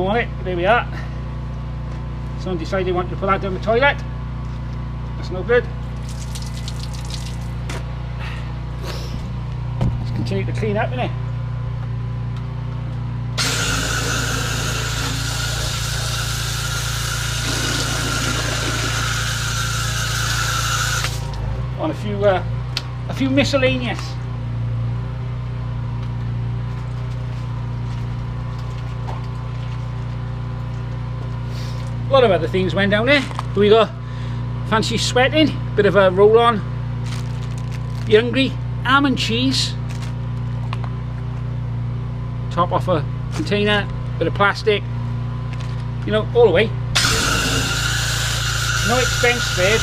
on it. There we are. Someone decided they wanted to put that down the toilet. That's no good. Let's continue to clean up, innit? On a few miscellaneous. A lot of other things went down there. We got fancy sweating, bit of a roll on. You hungry? Almond cheese. Top off a container, bit of plastic. You know, all the way. No expense spared.